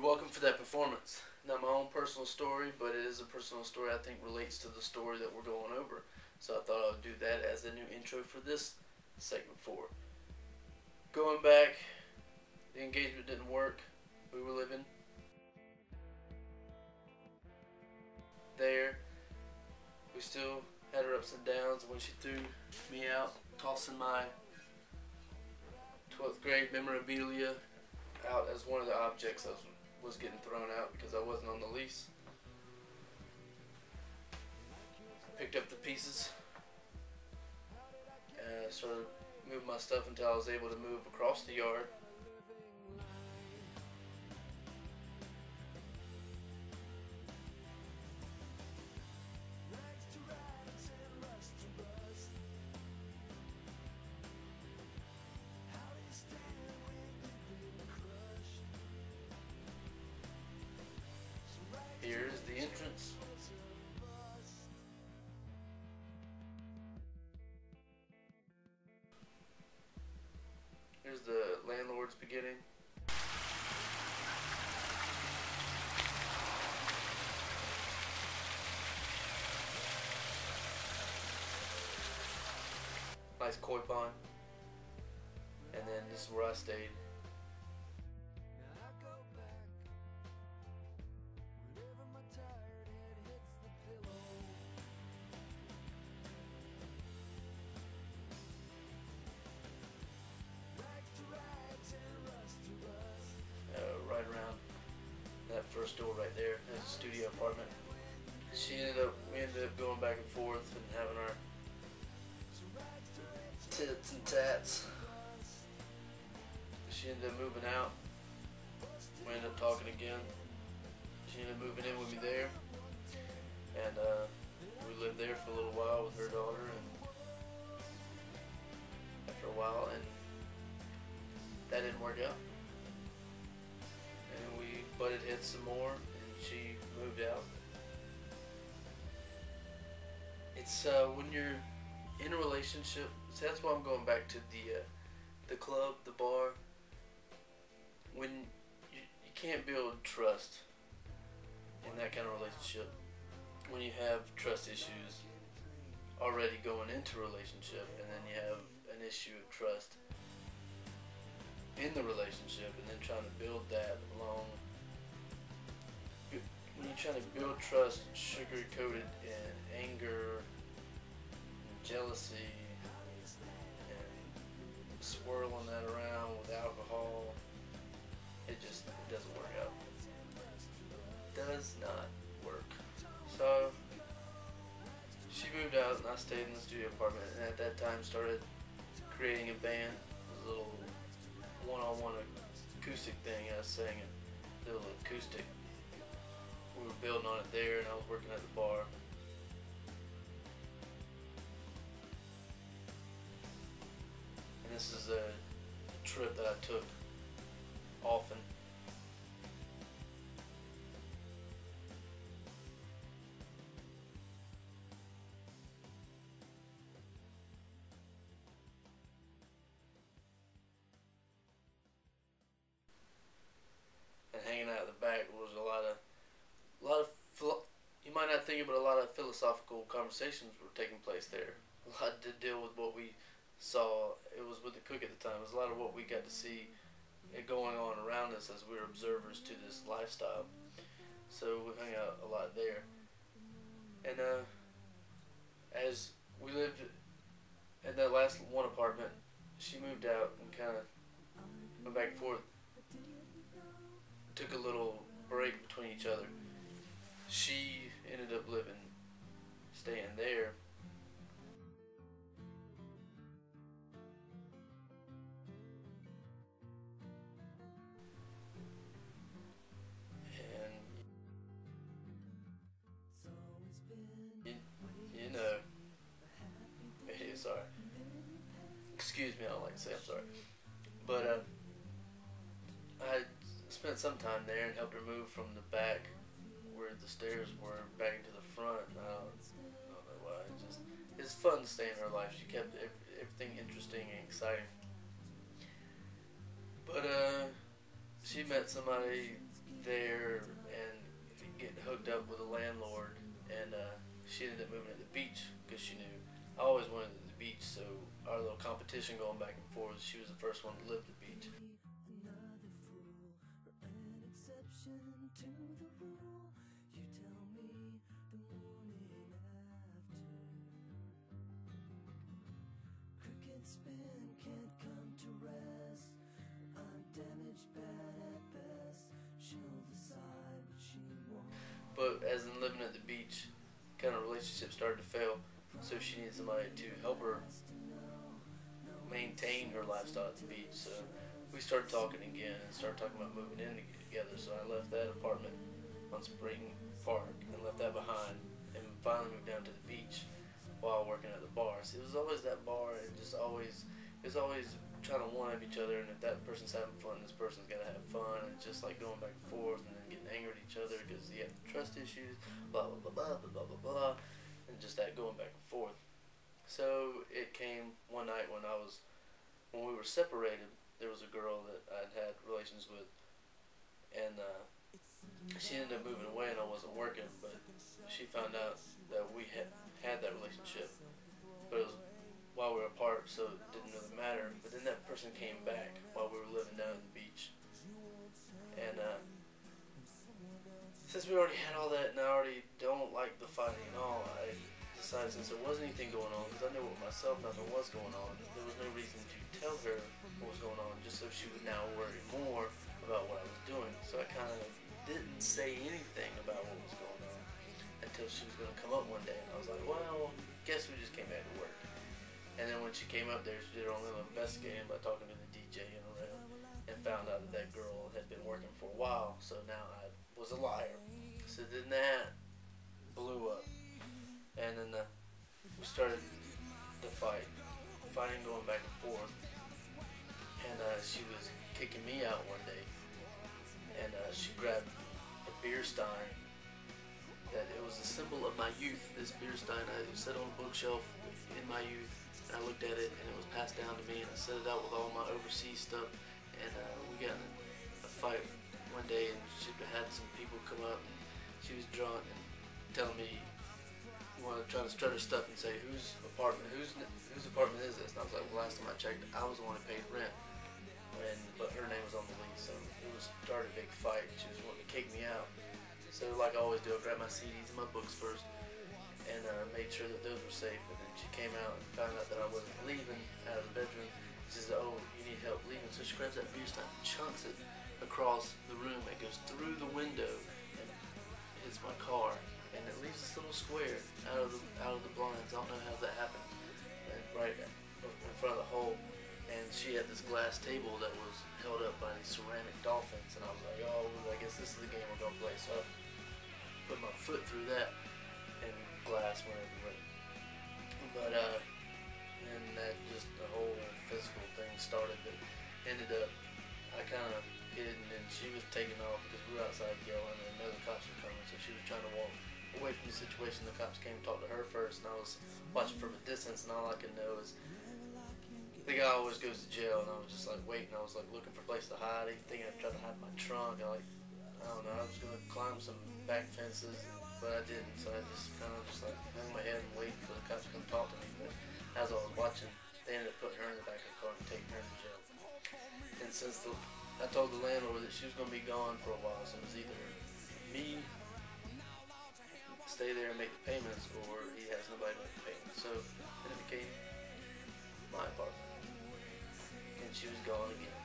You're welcome for that performance. Not my own personal story, but it is a personal story I think relates to the story that we're going over. So I thought I would do that as a new intro for this segment 4. Going back, the engagement didn't work. We were living there. We still had our ups and downs. When she threw me out, tossing my 12th grade memorabilia out as one of the objects I was getting thrown out because I wasn't on the lease. Picked up the pieces and started moving my stuff until I was able to move across the yard. Here is the entrance. Here's the landlord's beginning. Nice koi pond. And then this is where I stayed. Right around that first door right there is a studio apartment. We ended up going back and forth and having our tits and tats. She ended up moving out. We ended up talking again. She ended up moving in with me there, and we lived there for a little while with her daughter, and after a while, and that didn't work out. And we butted heads some more, and she moved out. It's when you're in a relationship, so that's why I'm going back to the club, the bar. When you can't build trust in that kind of relationship, when you have trust issues already going into a relationship, and then you have an issue of trust in the relationship, and then trying to build that along. When you're trying to build trust sugar coated in anger and jealousy and swirling that around with alcohol, it doesn't work out. Does not work. So she moved out and I stayed in the studio apartment, and at that time started creating a band, a little one-on-one acoustic thing. I was sang a little acoustic. We were building on it there, and I was working at the bar. And this is a trip that I took often. And hanging out at the back was a lot of you might not think it, but a lot of philosophical conversations were taking place there. A lot to deal with what we saw. It was with the cook at the time. It was a lot of what we got to see it going on around us as we were observers to this lifestyle. So we hung out a lot there. And as we lived in that last one apartment, she moved out and kind of went back and forth. Took a little break between each other. She ended up staying there. And you know, sorry. Excuse me, I don't like to say I'm sorry. But I spent some time there and helped her move from the back where the stairs were back into the front. I don't know why. It's fun to stay in her life. She kept everything interesting and exciting. But she met somebody there and get hooked up with a landlord, and she ended up moving to the beach because she knew I always wanted the beach. So our little competition going back and forth, she was the first one to live at the beach. But as in living at the beach, kind of relationship started to fail, so she needed somebody to help her maintain her lifestyle at the beach. So we started talking again and started talking about moving in together. So I left that apartment on Spring Park and left that behind, and finally moved down to the beach while working at the bar. So it was always that bar, and just always, it was always trying to one up each other, and if that person's having fun, this person's gotta have fun, and just like going back and forth, and then getting angry at each other because you have trust issues, blah blah blah blah blah blah blah, and just that going back and forth. So it came one night when we were separated. There was a girl that I'd had relations with, and she ended up moving away, and I wasn't working, but she found out that we had that relationship, but it was while we were apart, so it didn't really matter. But then that person came back while we were living down at the beach, and since we already had all that, and I already don't like the fighting and all, I decided, since there wasn't anything going on, because I knew with myself nothing was going on, there was no reason to tell her what was going on, just so she would now worry more about what I was doing. So I kind of didn't say anything about what was going on until she was going to come up one day, and I was like, well, guess we just came back to work. And then when she came up there, she did her own little investigating by talking to the DJ and around, and found out that that girl had been working for a while. So now I was a liar. So then that blew up, and then we started the fighting going back and forth. And she was kicking me out one day, and she grabbed a beer stein. That it was a symbol of my youth. This beer stein, I set on a bookshelf in my youth. I looked at it, and it was passed down to me, and I set it out with all my overseas stuff, and we got in a fight one day, and she had some people come up, and she was drunk and telling me, you want to try to strut her stuff and say, whose apartment is this? And I was like, well, last time I checked, I was the one who paid rent, but her name was on the lease, so it started a big fight. She was wanting to kick me out. So like I always do, I grabbed my CDs and my books first, and made sure that those were safe. And then she came out and found out that I wasn't leaving out of the bedroom. She says, oh, you need help leaving. So she grabs that beer stein and chunks it across the room. It goes through the window and hits my car, and it leaves this little square out of the blinds. I don't know how that happened. And right in front of the hole. And she had this glass table that was held up by these ceramic dolphins, and I was like, oh, I guess this is the game we're gonna play. So I put my foot through that, and glass went everywhere. But and that just the whole physical thing started. That ended up, I kind of hid, and then she was taking off because we were outside yelling, and I know the cops were coming, so she was trying to walk away from the situation. The cops came and talked to her first, and I was watching from a distance, and all I could know is the guy always goes to jail, and I was just like waiting. I was like looking for a place to hide. Even thinking I'd try to hide my trunk. I don't know. I was gonna climb some back fences, but I didn't. So I just kind of just like hung my head and waited for the cops to come talk to me. But as I was watching, they ended up putting her in the back of the car and taking her to jail. And since I told the landlord that she was gonna be gone for a while, so it was either me stay there and make the payments, or he has nobody to make the payments. So then it became my apartment. And she was gone again.